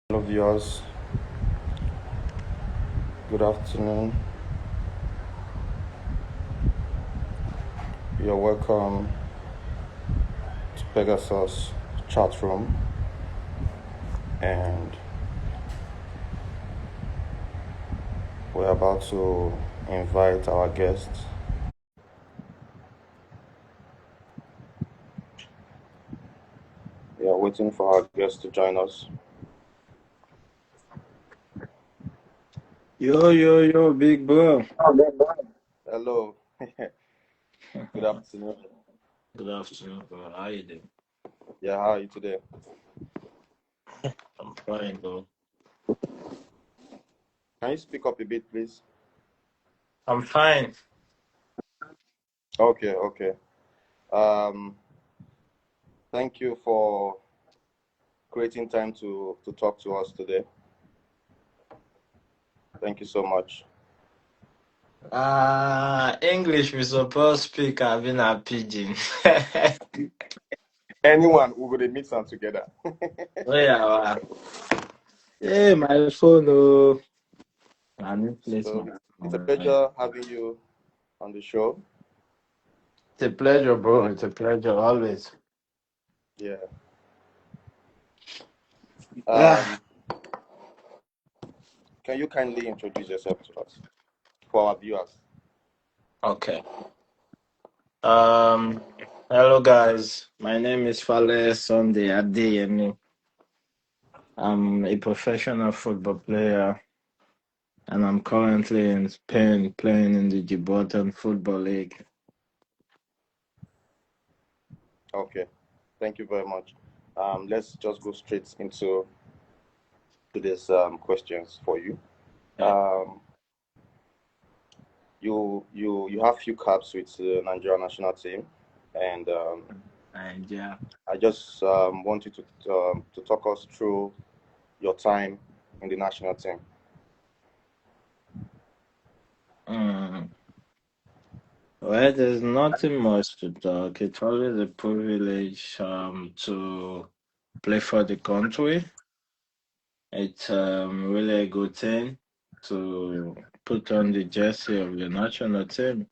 Hello, viewers. Good afternoon. You're welcome to Pegasus chat room, and we're about to invite our guests. We are waiting for our guests to join us. Yo, big bro. Hello. Good afternoon. Good afternoon, bro. How you doing? Yeah, how are you today? I'm fine, bro. Can you speak up a bit, please? I'm fine. Okay. Um, Thank you for creating time to talk to us today. Thank you so much. English we supposed speak having a pidgin. Anyone who would meet some together. Oh yeah. Hey, my phone. Oh, I need place my So it's a phone. pleasure having you on the show. It's a pleasure, bro. It's a pleasure always. Yeah. Ah, Um, can you kindly introduce yourself to us for our viewers? okay. Um, Hello guys. My name is Faleye Sunday Adeyemi. I'm a professional football player, and I'm currently in Spain playing in the Gibraltar Football League. Okay. Thank you very much. Let's just go straight into today's questions for you. Yeah. You have few caps with the Nigerian national team, and And yeah. I just want you to talk us through your time in the national team. Mm. Well, there's nothing much to talk. It's always a privilege to play for the country. It's really a good thing to put on the jersey of the national team.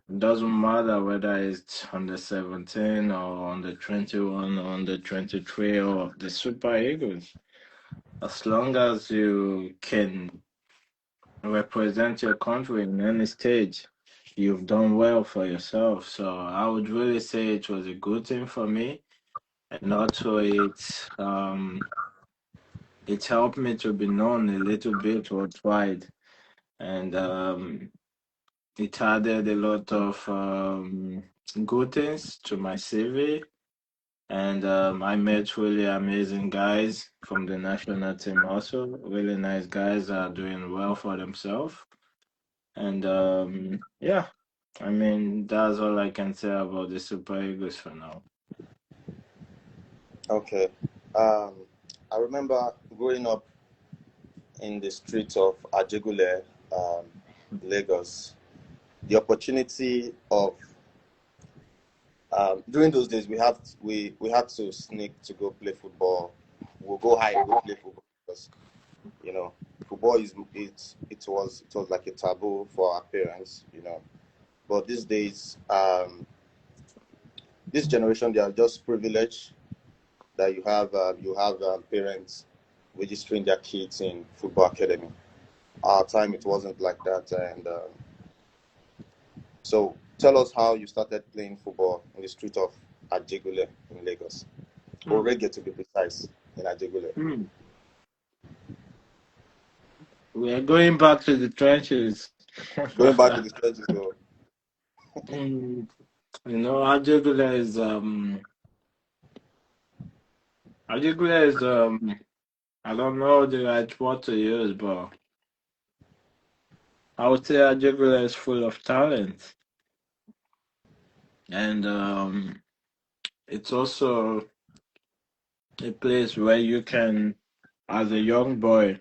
It doesn't matter whether it's under 17 or under 21 or under 23 or the Super Eagles. As long as you can represent your country in any stage, you've done well for yourself. So I would really say it was a good thing for me, and also it helped me to be known a little bit worldwide, and it added a lot of good things to my CV. And I met really amazing guys from the national team also. Really nice guys that are doing well for themselves. And yeah, I mean, that's all I can say about the Super Eagles for now. Okay. Um, I remember growing up in the streets of Ajegule, Lagos. The opportunity of during those days we had to sneak to go play football. We'll go hide go play football because you know football is it was like a taboo for our parents. But these days, this generation, they are just privileged that you have parents registering their kids in football academy. Our time it wasn't like that, and so tell us how you started playing football in the street of Ajegule in Lagos, or Mm. Reggae to be precise, in Ajegule. Mm. We are going back to the trenches. Going back to the stretches, though. Mm, Ajugula is I don't know the right word to use, but I would say Ajugula is full of talent, and it's also a place where you can, as a young boy,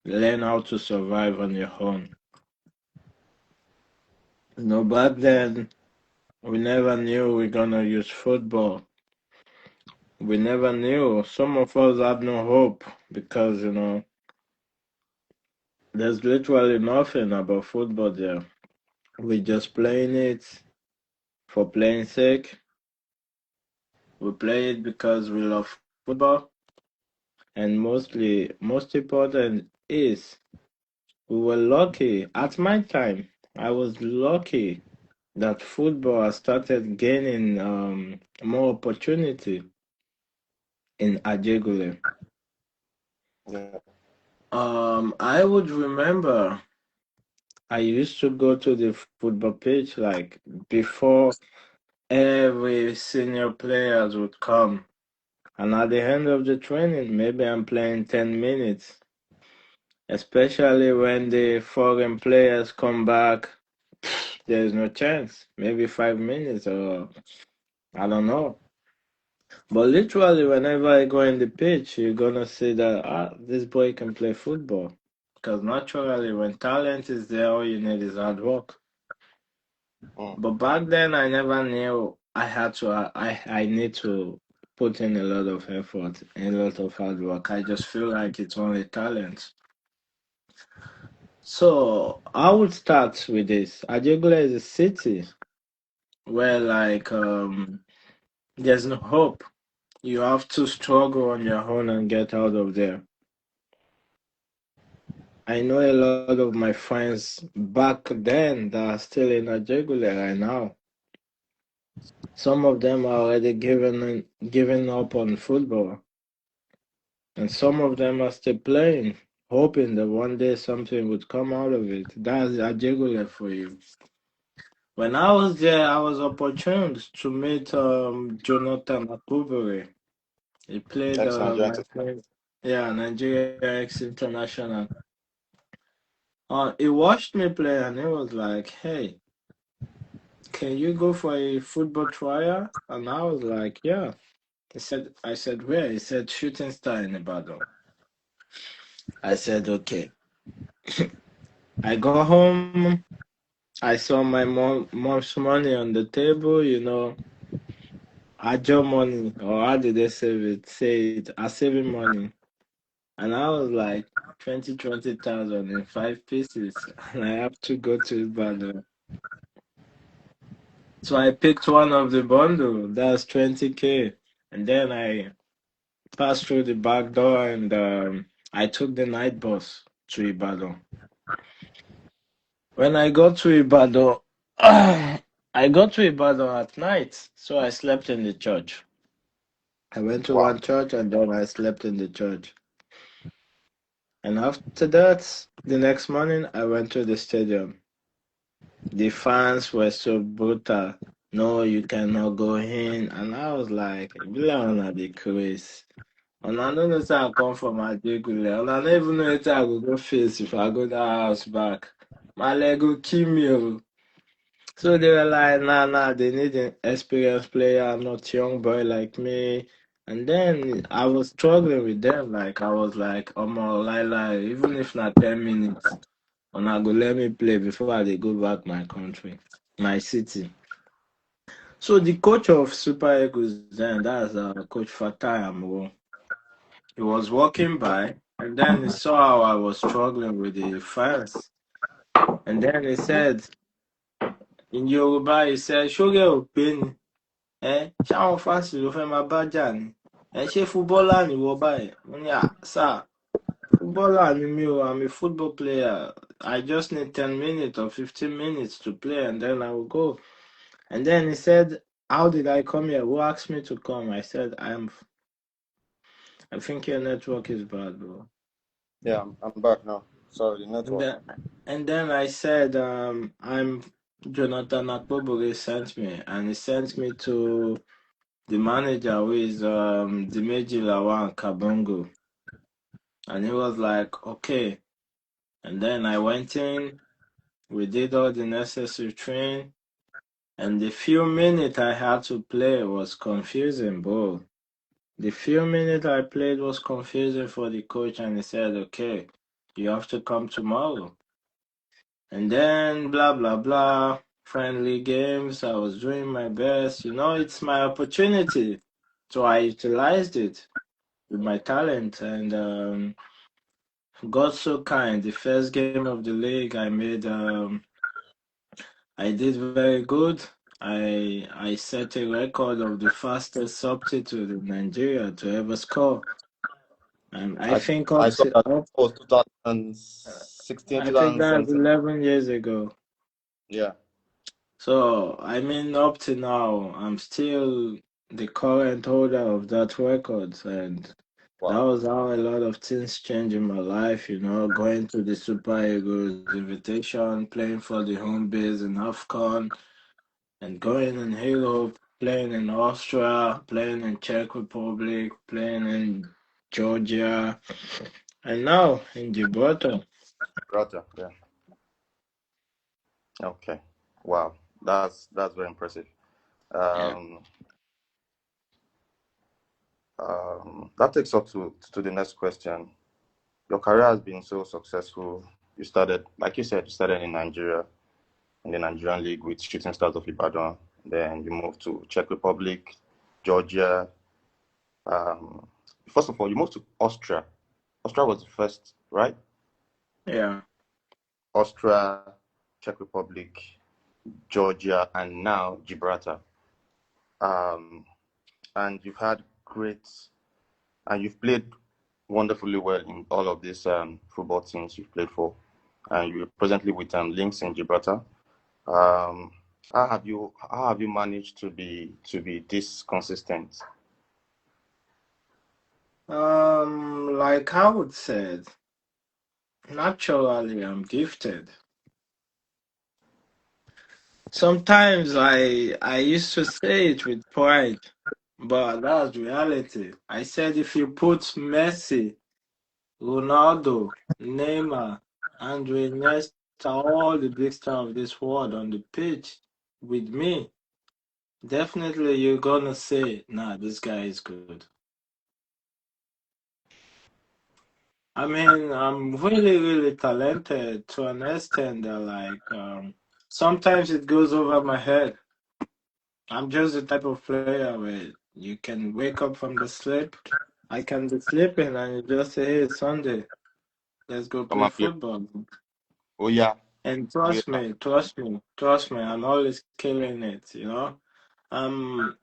learn how to survive on your own. Back then we never knew we're gonna use football. We never knew. Some of us had no hope. because there's literally nothing about football there. We just playing it for playing sake. We play it because we love football, and most important is we were lucky. At my time, I was lucky that football has started gaining more opportunity in Ajegule. Yeah. I would remember I used to go to the football pitch like before every senior players would come. And at the end of the training, maybe I'm playing 10 minutes, especially when the foreign players come back. There's no chance. Maybe 5 minutes or I don't know. But literally, whenever I go in the pitch, you're gonna see that this boy can play football. Because naturally, when talent is there, all you need is hard work. Mm. But back then, I never knew I had to. I need to put in a lot of effort, a lot of hard work. I just feel like it's only talent. So I would start with this. Ajegula is a city where there's no hope. You have to struggle on your own and get out of there. I know a lot of my friends back then that are still in Ajegule right now. Some of them are already given up on football, and some of them are still playing, hoping that one day something would come out of it. That's Ajegule for you. When I was there, I was opportuned to meet Jonathan Akubere. He played Ex-Nigerian. my friend, yeah, Nigeria ex international. He watched me play and he was like, "Hey, can you go for a football trial?" And I was like, "Yeah." I said, "Where?" He said, "Shooting Star in Ibadan." I said, "Okay." I go home. I saw my mom's money on the table. Ajo money, or how did they say it? A saving money. And I was like, 20,000 in 5 pieces. And I have to go to Ibadan. So I picked one of the bundle. That's 20K. And then I passed through the back door and I took the night bus to Ibadan. When I got to Ibadan, I got to Ibadan at night. So I slept in the church. I went to Wow. one church and then I slept in the church. And after that, the next morning, I went to the stadium. The fans were so brutal. No, you cannot go in. And I was like, "Be on the craze. And I don't know say I come from Ajegunle. And I don't even know if I go face if I go that house back. My leg will kill me. Oh." So they were like, nah, they need an experienced player, not young boy like me. And then I was struggling with them. Like I was like, oh my Lila, even if not 10 minutes, and I go let me play before I dey go back my country, my city. So the coach of Super Eagles then, that's Coach Fatai Amuro. He was walking by, and then he saw how I was struggling with the fans. And then he said, in Yoruba, he said, Ṣógẹ́ ò pé ni? Ṣáwọn fans ló fẹ́ máa bá jà ni? Ṣé fúbọ́là nìwọ báyìí? Mo ní, sir, fúbọ́là ni mí o, I'm a football player. I just need 10 minutes or 15 minutes to play, and then I will go. And then he said, how did I come here? Who asked me to come? I said, I think your network is bad, bro. Yeah, I'm back now. Sorry, the And network. then, and then I said, I'm Jonathan Akpobore sent me, and he sent me to the manager who is Dimeji Lawan Kabongo. And he was like, okay. And then I went in, we did all the necessary training, and the few minutes I had to play was confusing, bro. The few minutes I played was confusing for the coach, and he said, okay, you have to come tomorrow. And then blah blah blah. Friendly games. I was doing my best. It's my opportunity. So I utilized it. with my talent, and God so kind. The first game of the league, I did very good. I set a record of the fastest substitute in Nigeria to ever score, and I I think I up saw to that up, was 2016, I think that's 2017. 11 years ago. Yeah. So I mean, up to now, I'm still the current holder of that record, and that Wow. was how a lot of things changed in my life. Going to the Super Eagles invitation, playing for the home base in AFCON, and going in Europe, playing in Austria, playing in Czech Republic, playing in Georgia, and now in Gibraltar. Brother. Yeah. Okay. Wow. That's very impressive. Yeah. Um, that takes us to the next question. Your career has been so successful. You started, like you said, you started in Nigeria, in the Nigerian league with Shooting Stars of Ibadan. Then you moved to Czech Republic, Georgia. Um, First of all, you moved to Austria. Austria was the first, right? Yeah. Austria, Czech Republic, Georgia, and now Gibraltar. Um, and you've played wonderfully well in all of these football teams you've played for. And you're presently with Links in Gibraltar. Um, how have you managed to be this consistent? Like Howard said, naturally I'm gifted. Sometimes I used to say it with pride, but that's reality. I said if you put Messi, Ronaldo, Neymar, Andre Iniesta, all the big stars of this world on the pitch with me, definitely you're gonna say, nah, this guy is good. I mean, I'm really, really talented to an extent that sometimes it goes over my head. I'm just the type of player where you can wake up from the sleep. I can be sleeping and you just say, hey, it's Sunday, let's go Come play and play. football. Oh yeah, And we trust me, trust me, trust me, I'm always killing it. Um,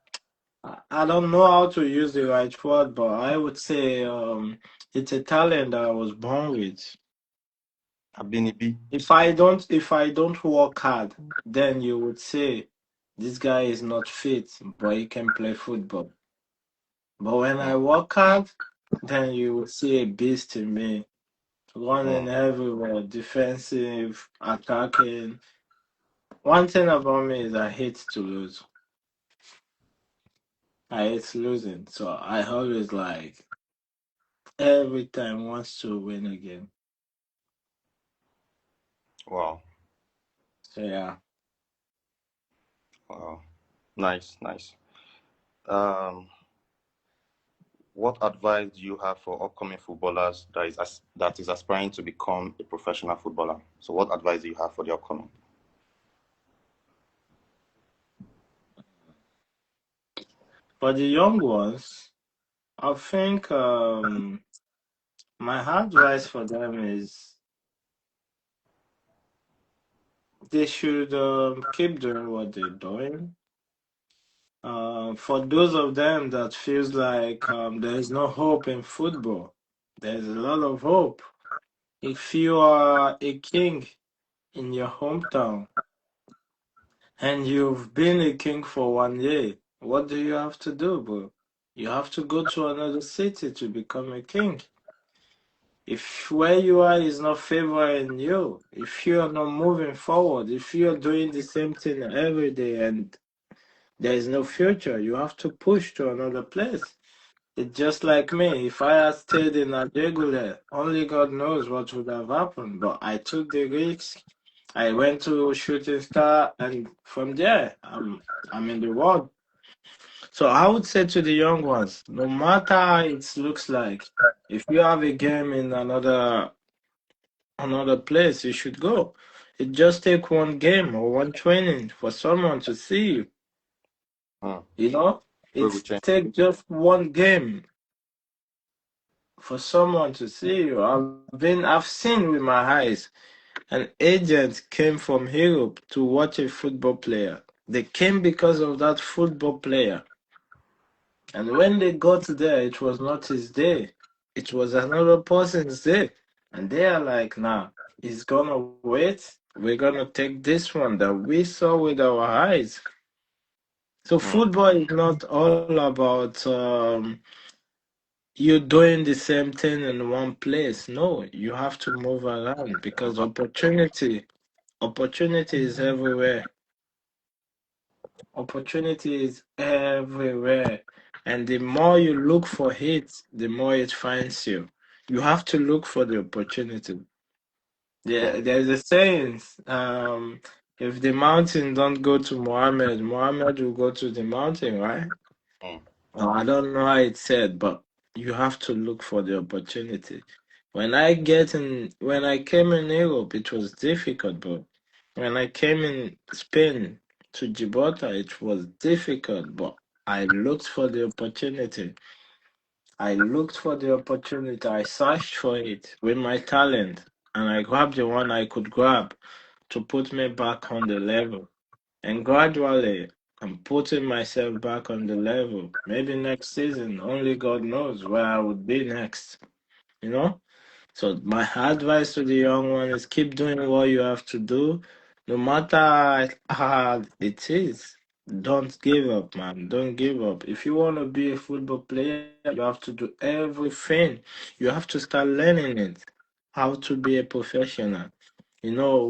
I don't know how to use the right word, but I would say it's a talent that I was born with. Abinibi. If I don't work hard, then you would say this guy is not fit, but he can play football. But when Mm, I work hard, then you will see a beast in me, running mm. everywhere, defensive, attacking. One thing about me is I hate to lose. I hate losing, so I always every time wants to win again. Wow, So yeah. wow, nice, nice. Um, what advice do you have for upcoming footballers that is aspiring to become a professional footballer? So, what advice do you have for the upcoming? For the young ones, I think my advice for them is they should keep doing what they're doing. For those of them that feels like there is no hope in football, there's a lot of hope. If you are a king in your hometown and you've been a king for 1 year, what do you have to do, bro? You have to go to another city to become a king. If where you are is not favoring you, if you're not moving forward, if you're doing the same thing every day and there is no future, you have to push to another place. It's just like me. If I had stayed in Adegule, only God knows what would have happened. But I took the risk. I went to Shooting Star, and from there, I'm in the world. So I would say to the young ones, no matter how it looks like, if you have a game in another place, you should go. It just take one game or one training for someone to see you. Mm. You know, We will it's change. take just one game. for someone to see you. I've seen with my eyes an agent came from Europe to watch a football player. They came because of that football player. And when they got there, it was not his day. It was another person's day. And they are like, nah, he's gonna wait. We're gonna take this one that we saw with our eyes. So Mm, football is not all about you doing the same thing in one place. No, you have to move around because opportunity is everywhere. Opportunity is everywhere. And the more you look for it, the more it finds you. You have to look for the opportunity. mm, Yeah, there's a saying, if the mountain don't go to Muhammad, Muhammad will go to the mountain, right? mm, I don't know how it's said, but you have to look for the opportunity. When I came in Europe, it was difficult, but when I came in Spain to Gibraltar, it was difficult, but I looked for the opportunity. I looked for the opportunity. I searched for it with my talent, and I grabbed the one I could grab to put me back on the level. And gradually, I'm putting myself back on the level. Maybe next season, only God knows where I would be next, you know? So, my advice to the young one is keep doing what you have to do, no matter how hard it is. Don't give up, man. Don't give up. If you want to be a football player, you have to do everything. You have to start learning it, how to be a professional.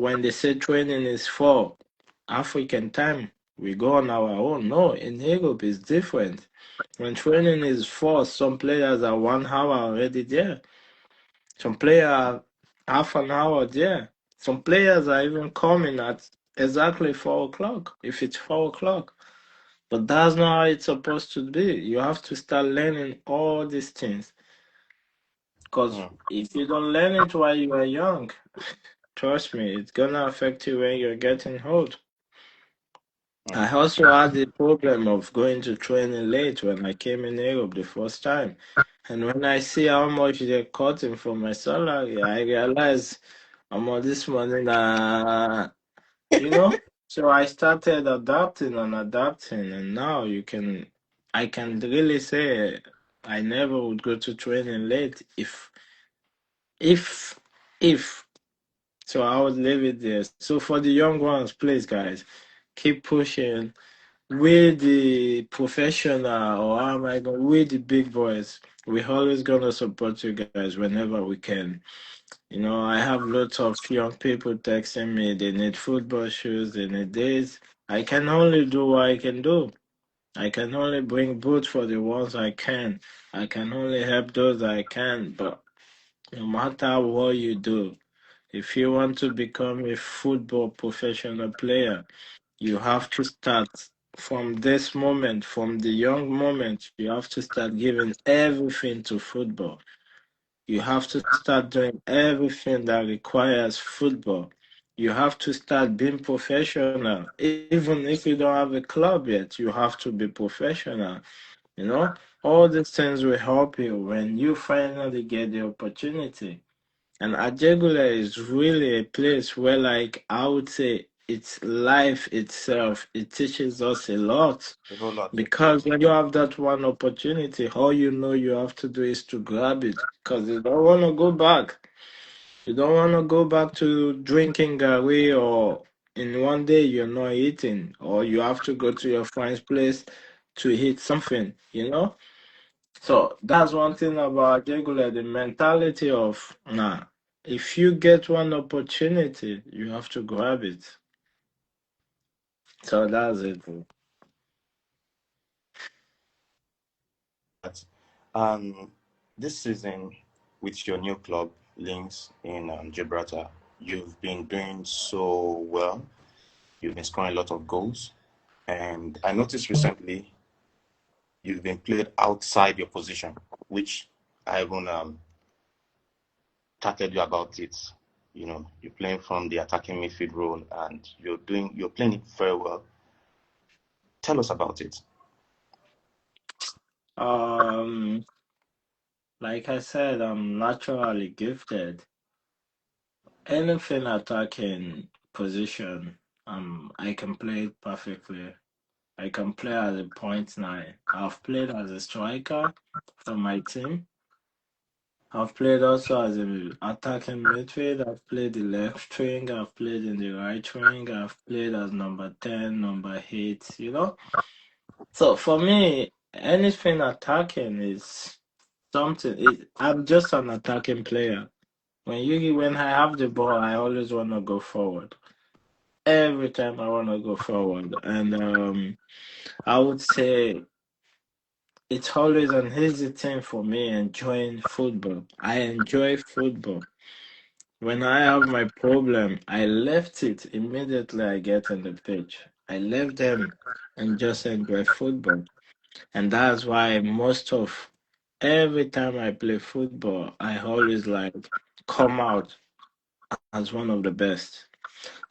When they say training is for African time, we go on our own. No, in Europe it's different. When training is for some players are 1 hour already there. Some players are half an hour there. Some players are even coming at exactly 4 o'clock, if it's 4 o'clock. But that's not how it's supposed to be. You have to start learning all these things. Because mm, if you don't learn it while you are young, trust me, it's gonna affect you when you're getting old. mm. I also had the problem of going to training late when I came in Europe the first time. And when I see how much they're cutting from my salary, I realize I'm on this money now, you know? So I started adapting and adapting, and now I can really say I never would go to training late if, if. So I would leave it there. So for the young ones, please, guys, keep pushing. We the professional, or how am I going? We the big boys. We always gonna support you guys whenever we can. I have lots of young people texting me. They need football shoes. They need this. I can only do what I can do. I can only bring boots for the ones I can. I can only help those I can. But no matter what you do, if you want to become a football professional player, you have to start from this moment, from the young moment. You have to start giving everything to football. You have to start doing everything that requires football. You have to start being professional. Even if you don't have a club yet, you have to be professional. You know, all these things will help you when you finally get the opportunity. And Ajegula is really a place where, like, I would say, it's life itself. It teaches us a lot. A whole lot. Because when you have that one opportunity, all you know you have to do is to grab it. Because you don't want to go back. You don't want to go back to drinking Gary, or in one day you're not eating, or you have to go to your friend's place to eat something. So that's one thing about Jegule, the mentality of, nah, if you get one opportunity, you have to grab it. So that's it, bro. That. Um, this season, with your new club, Links in Gibraltar, you've been doing so well. You've been scoring a lot of goals. And I noticed recently you've been played outside your position, which I even chatted you about it. You're playing from the attacking midfield role and you're playing it very well. Tell us about it. Um, Like I said, I'm naturally gifted. Anything attacking position, I can play it perfectly. I can play as a point nine. I've played as a striker for my team. I've played also as an attacking midfield. I've played the left wing. I've played in the right wing. I've played as number 10, number 8, you know? So for me, anything attacking is something. I'm just an attacking player. When I have the ball, I always want to go forward. Every time I want to go forward. And I would say it's always an easy thing for me enjoying football. I enjoy football. When I have my problem, I left it immediately I get on the pitch. I left them and just enjoy football. And that's why most of every time I play football, I always like come out as one of the best.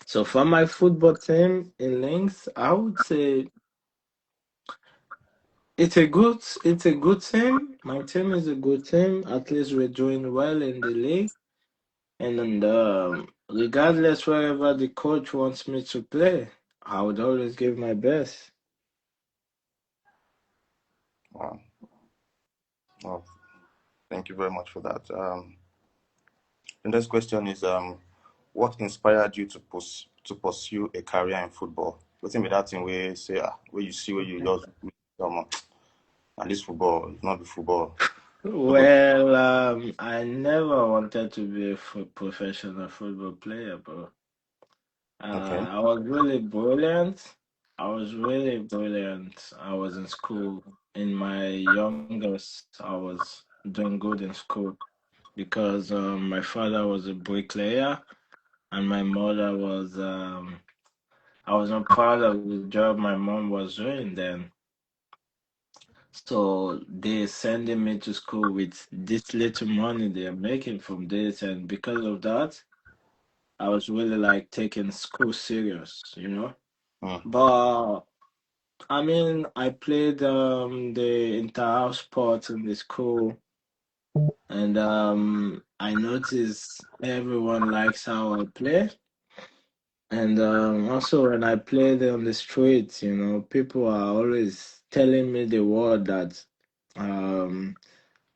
So for my football team in links, I would say it's a good team. My team is a good team. At least we're doing well in the league. And regardless wherever the coach wants me to play, I would always give my best. Wow. Wow. Thank you very much for that. The next question is what inspired you to pursue a career in football? What's in that thing where say where you see where you just and this football, it's not the football. Football. Well, I never wanted to be a professional football player, bro. Okay. I was really brilliant. I was really brilliant. I was in school. In my youngest, I was doing good in school because my father was a bricklayer and my mother was I was not proud of the job my mom was doing then. So they sending me to school with this little money they're making from this, and because of that, I was really like taking school serious. Mm, But I mean, I played the inter-house sports in the school, and I noticed everyone likes how I play. And also, when I played on the streets, people are always telling me the word that um,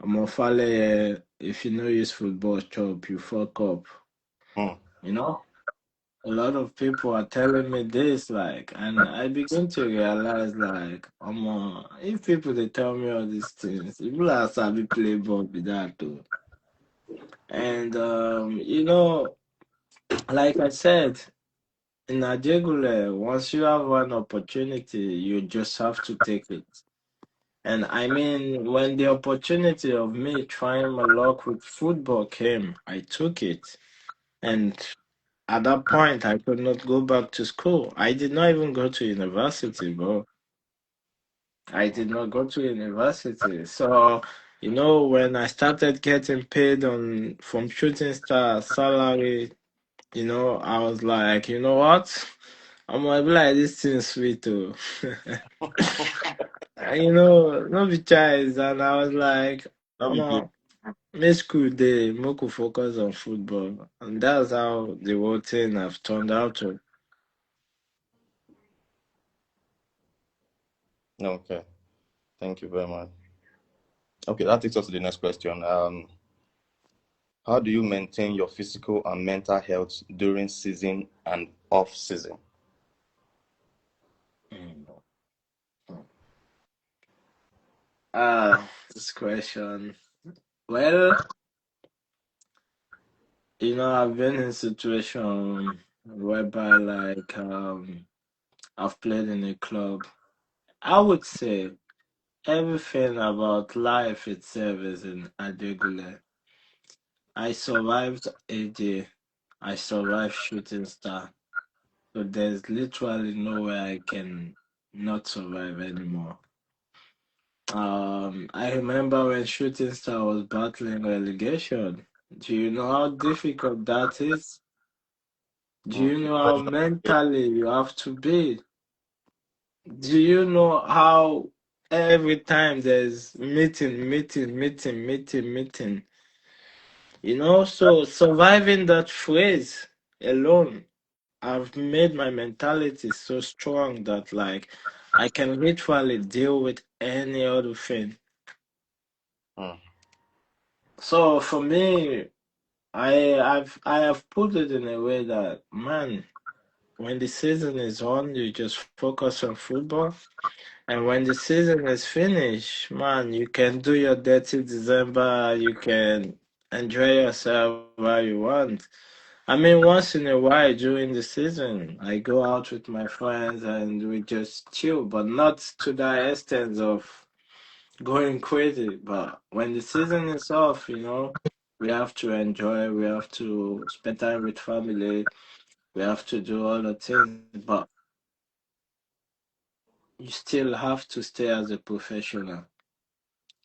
I'm a Faleye, if you know use football chop, you fuck up. mm. You know, a lot of people are telling me this, like, and I begin to realize, like, if people they tell me all these things, people are sabi play ball with that too. And like I said. In Ajegule, once you have one opportunity, you just have to take it. And I mean, when the opportunity of me trying my luck with football came, I took it. And at that point, I could not go back to school. I did not even go to university, bro. I did not go to university. So, when I started getting paid on from Shooting Star salary, I was like, you know what? I'm gonna be like this thing sweet too. No be choice, and I was like, Not be play. make school day, make we focus on football, and that's how the whole thing have turned out to. Okay. Thank you very much. Okay, that takes us to the next question. How do you maintain your physical and mental health during season and off season? Mm. This question. Well, I've been in situation whereby like I've played in a club. I would say everything about life itself is in Adegule. I survived AJ. I survived Shooting Star. So there's literally no way I can not survive anymore. I remember when Shooting Star was battling relegation. Do you know how difficult that is? Do Mm. you The know how pressure. mentally you have to be? Do you know how? Every time there's meeting. So surviving that phrase alone, I've made my mentality so strong that like I can literally deal with any other thing. Mm. So for me, I have put it in a way that man, when the season is on, you just focus on football. And when the season is finished, man, you can do your dirty December, you can enjoy yourself while you want. I mean, once in a while during the season, I go out with my friends and we just chill, but not to the extent of going crazy. But when the season is off, we have to enjoy, we have to spend time with family, we have to do all the things, but you still have to stay as a professional.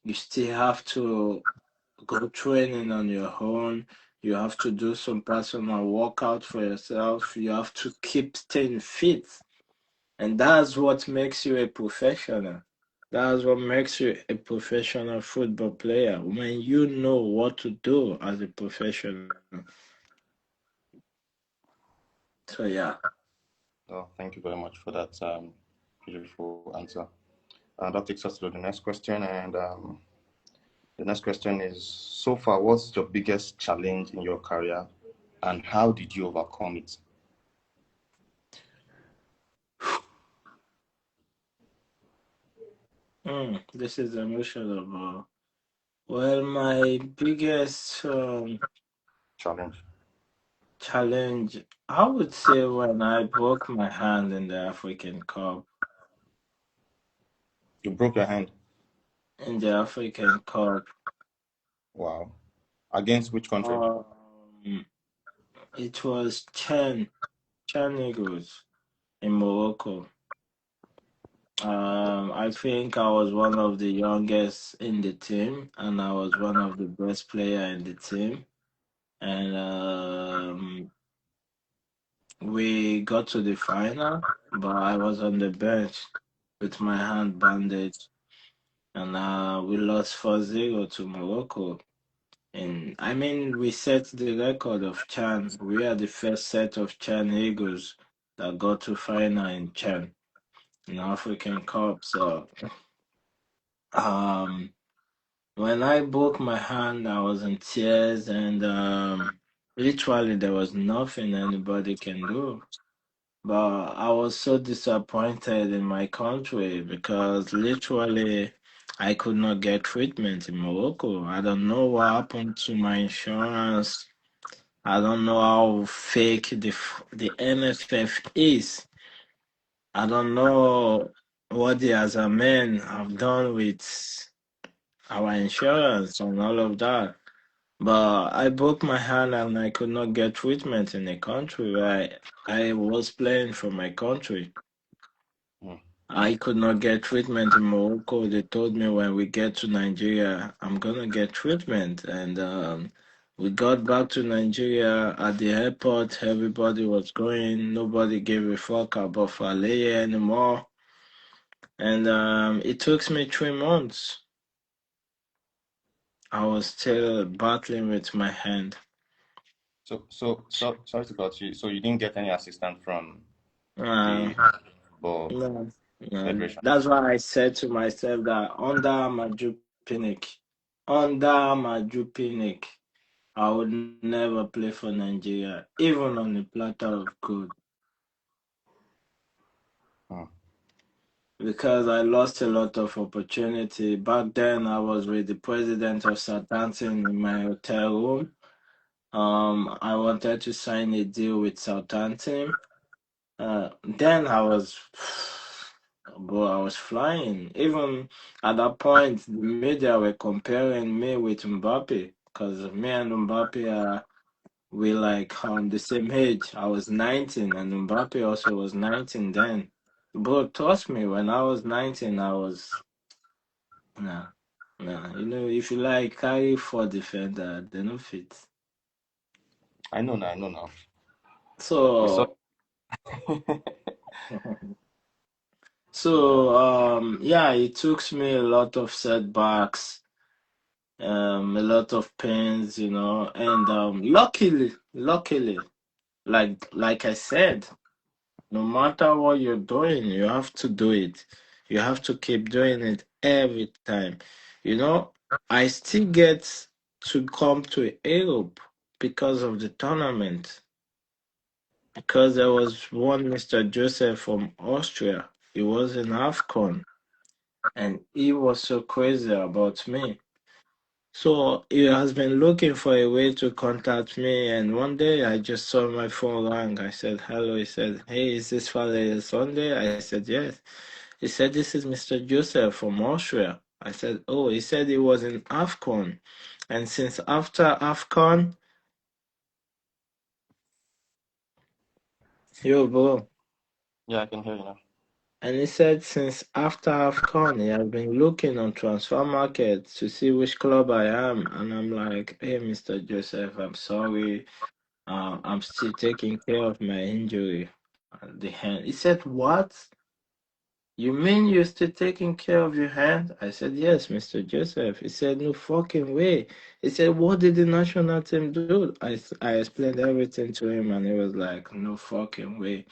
You still have to go training on your own. You have to do some personal workout for yourself. You have to keep staying fit. And that's what makes you a professional. That's what makes you a professional football player when you know what to do as a professional. So yeah. Oh, thank you very much for that beautiful answer. That takes us to the next question. And the next question is: so far, what's your biggest challenge in your career, and how did you overcome it? This is emotional, bro. Well, my biggest Challenge. challenge, I would say when I broke my hand in the African Cup. You broke your hand. In the African Cup. Wow. Against which country? Um, it was Chan Eagles in Morocco. I think I was one of the youngest in the team, and I was one of the best player in the team. And we got to the final, but I was on the bench with my hand bandaged, and we lost 4-0 to Morocco. And I mean, we set the record of Chan. We are the first set of Chan Eagles that got to final in Chan in African Cup. So, um, when I broke my hand, I was in tears, and literally there was nothing anybody can do. But I was so disappointed in my country because literally I could not get treatment in Morocco. I don't know what happened to my insurance. I don't know how fake the NFF is. I don't know what the other men have done with our insurance and all of that. But I broke my hand and I could not get treatment in the country where I was playing for my country. Hmm. I could not get treatment in Morocco. They told me when we get to Nigeria, I'm gonna get treatment. And we got back to Nigeria at the airport. Everybody was going. Nobody gave a fuck about Faleye anymore. And it took me 3 months. I was still battling with my hand. So sorry to cut you. So you didn't get any assistance from Uh, the football no, no. federation? That's why I said to myself that under Maju I would never play for Nigeria, even on a platter of gold, Hmm. because I lost a lot of opportunity. Back then, I was with the president of Southampton in my hotel room. I wanted to sign a deal with Southampton. Then bro, I was flying. Even at that point, the media were comparing me with Mbappe because me and Mbappe are we like the same age. I was 19 and Mbappe also was 19 then. But trust me, when I was 19, I was nah, nah. If you like carry for defender, they don't fit. I know now. I know now. It's so. So So yeah, it took me a lot of setbacks, a lot of pains, and luckily, like I said, no matter what you're doing, you have to do it. You have to keep doing it every time. You know, I still get to come to Europe because of the tournament. Because there was one Mr. Joseph from Austria. He was in AFCON and he was so crazy about me. So he has been looking for a way to contact me, and one day I just saw my phone ring. I said, "Hello." He said, "Hey, is this Faleye Sunday?" I said, "Yes." He said, "This is Mr. Joseph from Austria." I said, "Oh." He said he was in AFCON, and since after AFCON, yo, bro. Yeah, I can hear you now. And he said since after AFCON, he has been looking on transfer market to see which club I am. And I'm like, "Hey, Mr. Joseph, I'm sorry. I'm still taking care of my injury at the hand." He said, "What? You mean you're still taking care of your hand?" I said, "Yes, Mr. Joseph." He said, "No fucking way." He said, "What did the national team do?" I explained everything to him, and he was like, "No fucking way."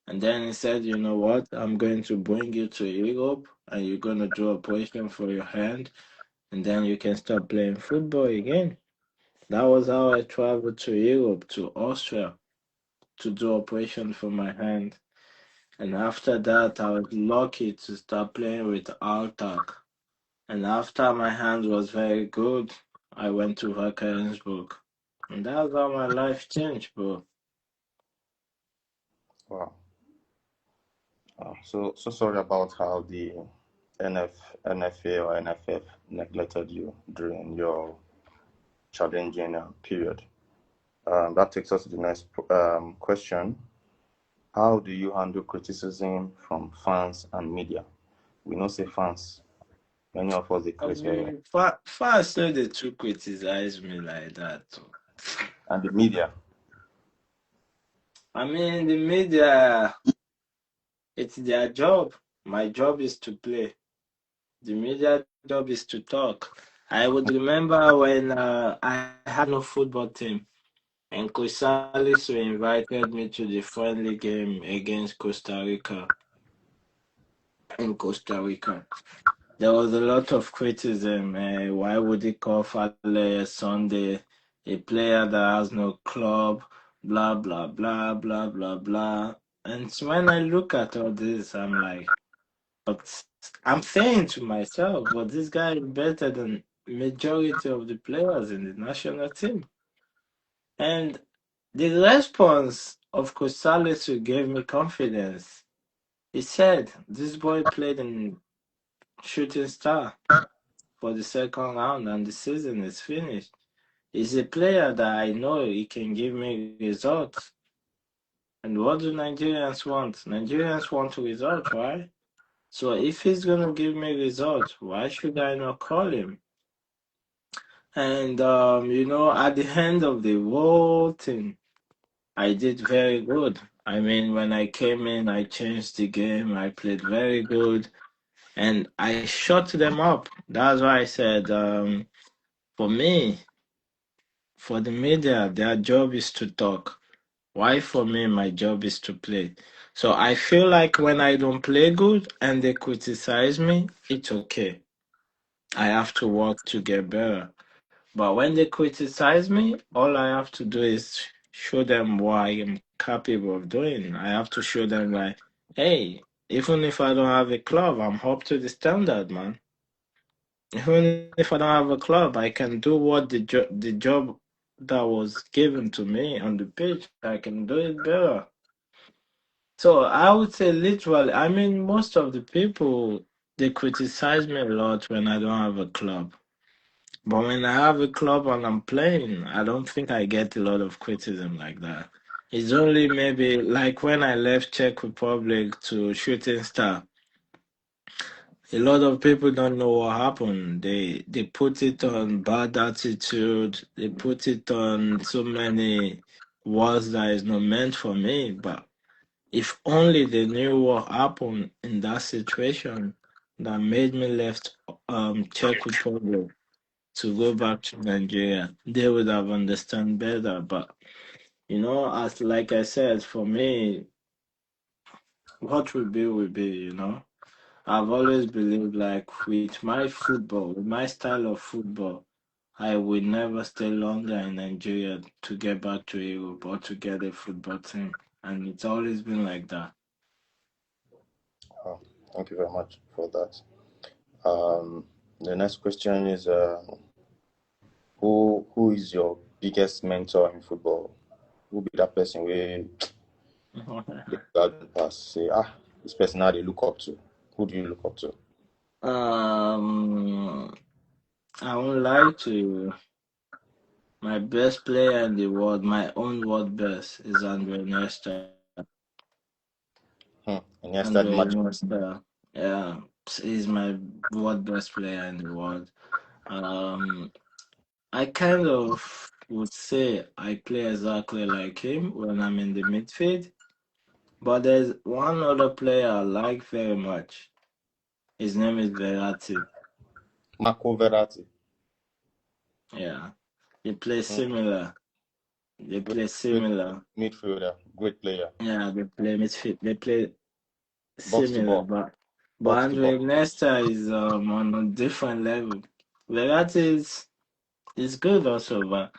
And then he said, "You know what? I'm going to bring you to Europe, and you're going to do operation for your hand, and then you can start playing football again." That was how I traveled to Europe, to Austria, to do operation for my hand. And after that, I was lucky to start playing with Altac. And after my hand was very good, I went to Wackensburg. And that's how my life changed, bro. Wow. So sorry about how the NFA or NFF neglected you during your challenging period. That takes us to the next question. How do you handle criticism from fans and media? We know say fans, many of us they I create mean, first, no, they too criticize me like that. and the media. I mean, the media, it's their job. My job is to play. The media job is to talk. I would remember when I had no football team, and Coach invited me to the friendly game against Costa Rica in Costa Rica. There was a lot of criticism. Why would he call Faleye Sunday a player that has no club? Blah blah blah blah blah blah. And so when I look at all this, I'm like, but I'm saying to myself, but this guy is better than majority of the players in the national team. And the response of Cosales gave me confidence. He said, "This boy played in Shooting Star for the second round and the season is finished. He's a player that I know he can give me results." And what do Nigerians want? Nigerians want results, right? So if he's gonna give me results, why should I not call him? And at the end of the whole thing, I did very good. I mean, when I came in, I changed the game. I played very good, and I shut them up. That's why I said, for me, for the media, their job is to talk. Why for me, my job is to play. So I feel like when I don't play good and they criticize me, it's okay. I have to work to get better. But when they criticize me, all I have to do is show them what I am capable of doing. I have to show them like, hey, even if I don't have a club, I'm up to the standard, man. Even if I don't have a club, I can do what the job that was given to me on the pitch. I can do it better. So I would say literally, I mean, most of the people they criticize me a lot when I don't have a club. But when I have a club and I'm playing, I don't think I get a lot of criticism like that. It's only maybe like when I left Czech Republic to Shooting Star. A lot of people don't know what happened. They put it on bad attitude. They put it on so many words that is not meant for me. But If only they knew what happened in that situation that made me left Czech Republic to go back to Nigeria, they would have understood better. But as like I said, for me, what will be, I've always believed like with my football, with my style of football, I will never stay longer in Nigeria to get back to Europe or to get a football team. And it's always been like that. Oh, thank you very much for that. The next question is who is your biggest mentor in football? Who be that person where they garden pass say this person now they look up to? Who do you look up to? um, I won't lie to you. My best player in the world, my own world best, is Andre Nesta. And yes, that Andre match. Nesta, yeah, he's my world best player in the world. Um, I kind of would say I play exactly like him when I'm in the midfield, but there's one other player I like very much. His name is Verratti. Marco Verratti. Yeah, they play Hmm. similar. They Great, play great similar. midfielder, great player. Yeah, they play midfield. They play Box to similar, box, but box to Andre box. Nesta is on a different level. Verratti is good also, but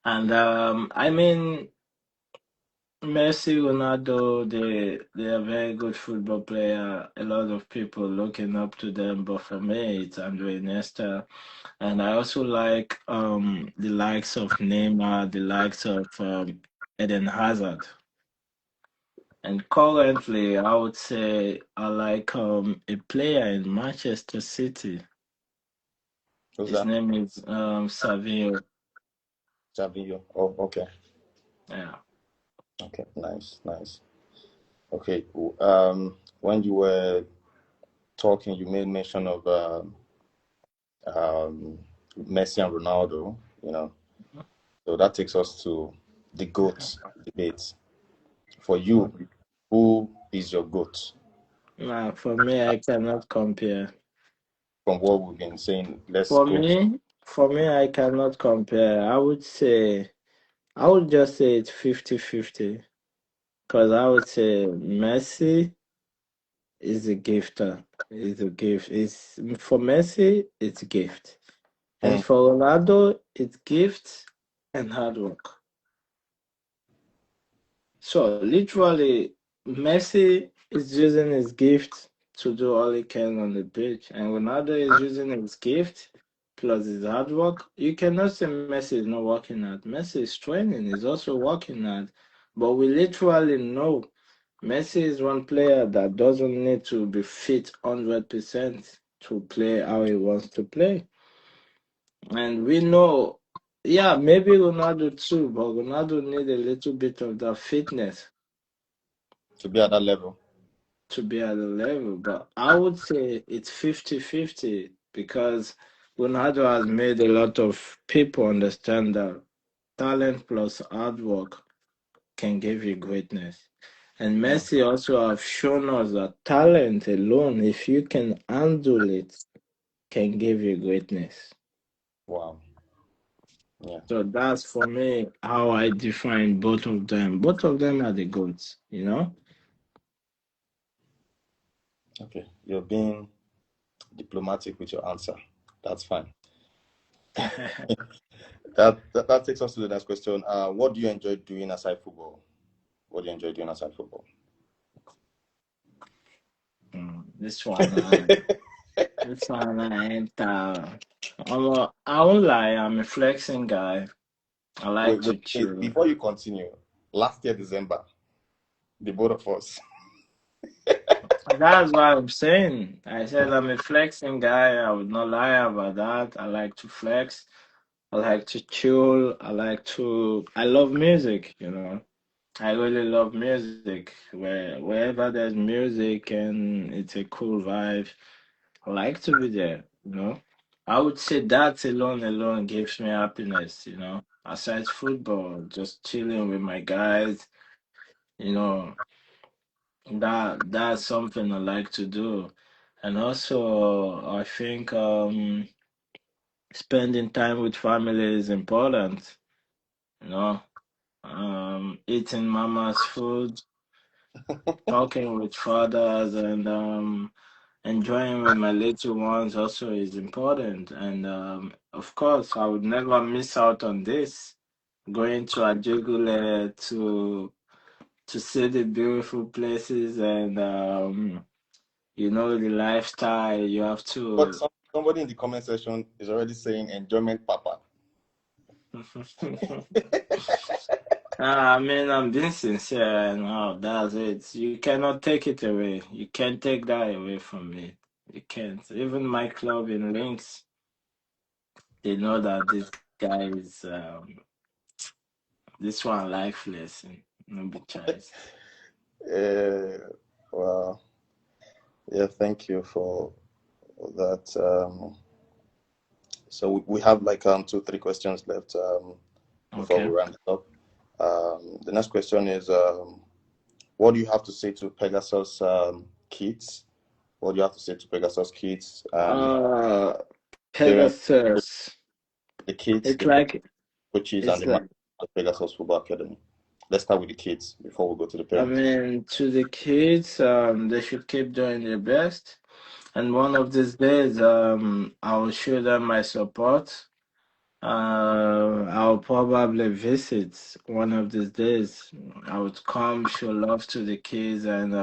and I mean Messi, Ronaldo, they are very good football player. A lot of people looking up to them, but for me, it's Andre Nesta, and I also like the likes of Neymar, the likes of Eden Hazard, and currently, I would say I like a player in Manchester City. Who's His that? name is Savio. Savinho. Oh, okay. Yeah. Okay, nice, nice. Okay, when you were talking, you made mention of um, Messi and Ronaldo. You know, so that takes us to the GOAT debate. For you, who is your GOAT? Nah, for me, I cannot compare. From what we've been saying, let's For go. me, for me, I cannot compare. I would just say it's 50-50. Because I would say Messi is a gifter. Is a gift. It's for Messi, it's a gift. And Hmm. for Ronaldo, it's gift and hard work. So literally, Messi is using his gift to do all he can on the pitch, and Ronaldo is using his gift plus his hard work. You cannot say Messi is not working hard. Messi is training, he's also working hard. But we literally know Messi is one player that doesn't need to be fit 100% to play how he wants to play. And we know, yeah, maybe Ronaldo too, but Ronaldo need a little bit of that fitness To be at that level. to be at the level. But I would say it's 50-50 because Ronaldo has made a lot of people understand that talent plus hard work can give you greatness. And Hmm. Messi also have shown us that talent alone, if you can handle it, can give you greatness. Wow. Yeah. So that's for me how I define both of them. Both of them are the goats, you know? Okay. You're being diplomatic with your answer. That's fine. That takes us to the next question. What do you enjoy doing aside football? What do you enjoy doing aside football? This one, this one I ain't. I won't lie. I'm a flexing guy. I like Wait, to wait, wait. chill. Before you continue, last year December, the both of us. That's what I'm saying. I said I'm a flexing guy. I would not lie about that. I like to flex. I like to chill. I love music, you know. I really love music. Wherever there's music and it's a cool vibe, I like to be there, you know. I would say that alone gives me happiness, you know. Aside football, just chilling with my guys, you know. That's something I like to do. And also I think spending time with family is important, you know. Eating mama's food, talking with fathers, and enjoying with my little ones also is important. And of course, I would never miss out on this. Going to Ajigule to see the beautiful places and the lifestyle. You have But to. somebody in the comment section is already saying enjoyment, Papa. I mean, I'm being sincere, and that's it. You cannot take it away. You can't take that away from me. You can't. Even my club in Links, they know that this guy is this one lifeless and no be choice. Uh, well, yeah, thank you for that. So we have like two, three questions left before Okay. we round it up. The next question is, what do you have to say to Pegasus kids? What do you have to say to Pegasus kids and Uh, parents, Pegasus. the kids, It's the like coaches, and it's the managers like of Pegasus Football Academy? Let's start with the kids before we go to the I parents. mean to the kids, they should keep doing their best. And one of these days, I will show them my support. I'll probably visit one of these days. I would come show love to the kids, and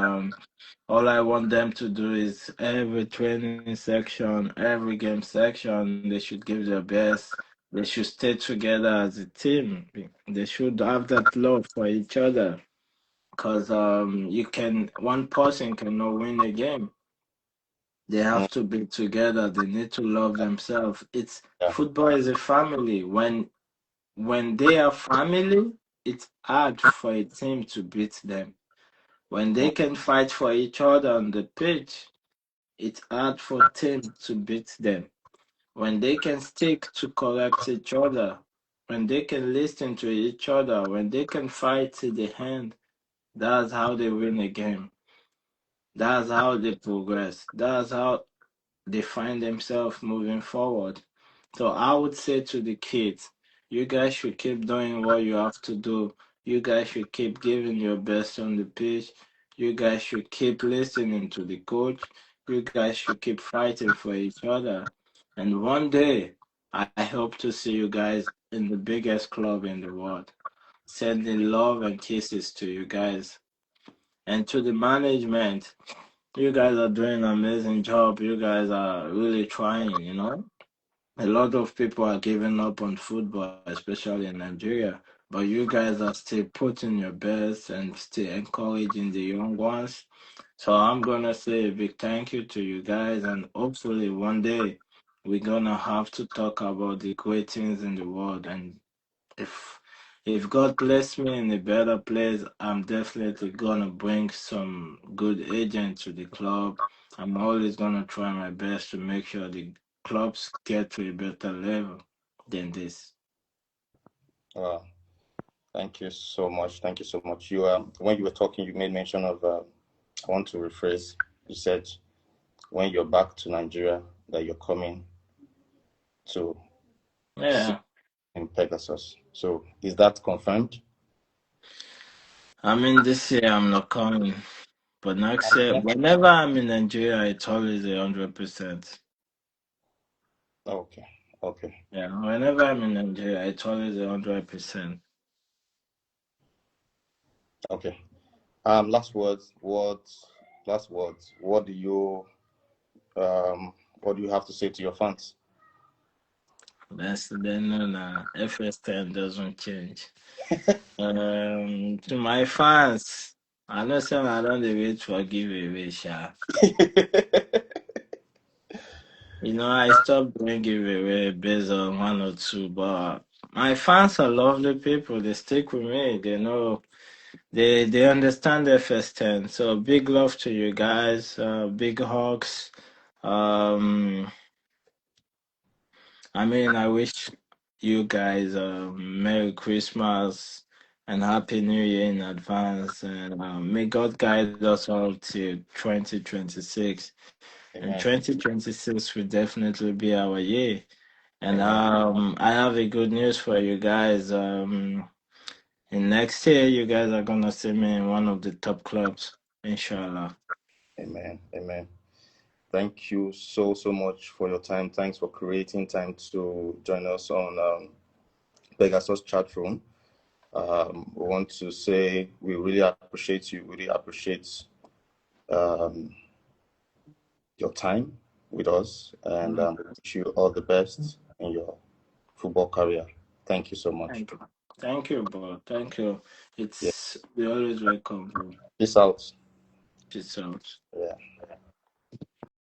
all I want them to do is every training section, every game section, they should give their best. They should stay together as a team. They should have that love for each other. Cause one person cannot win a game. They Mm, have to be together. They need to love themselves. It's yeah. football is a family. When they are family, it's hard for a team to beat them. When Mm, they can fight for each other on the pitch, it's hard for team to beat them. When they can stick to correct each other, when they can listen to each other, when they can fight to the end, that's how they win a game. That's how they progress. That's how they find themselves moving forward. So I would say to the kids, you guys should keep doing what you have to do. You guys should keep giving your best on the pitch. You guys should keep listening to the coach. You guys should keep fighting for each other. And one day, I hope to see you guys in the biggest club in the world. Sending love and kisses to you guys. And to the management, you guys are doing an amazing job. You guys are really trying, you know. A lot of people are giving up on football, especially in Nigeria. But you guys are still putting your best and still encouraging the young ones. So I'm gonna say a big thank you to you guys, and hopefully one day we're gonna have to talk about the great things in the world. And if if God bless me in a better place, I'm definitely gonna bring some good agent to the club. I'm always gonna try my best to make sure the clubs get to a better level than this. uh, Thank you so much. Thank you so much. You when you were talking, you made mention of. I want to rephrase. You said when you're back to Nigeria that you're coming to see Yeah, in Pegasus. So is that confirmed? I mean this year I'm not coming, but next year, whenever I'm in Nigeria, it's always 100%. Okay. Okay. Yeah, whenever I'm in Nigeria, it's always 100%. Okay. Last words. Last words. What do you have to say to your fans? That's the no, no. FS10 doesn't change. To my fans, I know some I don't dey wait for giveaway, sha. I stopped doing giveaway based on one or two, but my fans are lovely people. They stick with me. They know they understand FS10. So big love to you guys. Big hugs. Um, I mean, I wish you guys Merry Christmas and Happy New Year in advance. And may God guide us all to 2026. And Amen. 2026 will definitely be our year. And Amen. I have a good news for you guys. In next year, you guys are gonna see me in one of the top clubs, inshallah. Amen. Amen. Thank you so much for your time. Thanks for creating time to join us on Pegasus chat room. We want to say we really appreciate you. We really appreciate um, your time with us, and wish you all the best in your football career. Thank you so much. Thank you, bro. Thank you. Yeah. It's we always welcome, bro. Peace out. Peace out. Yeah.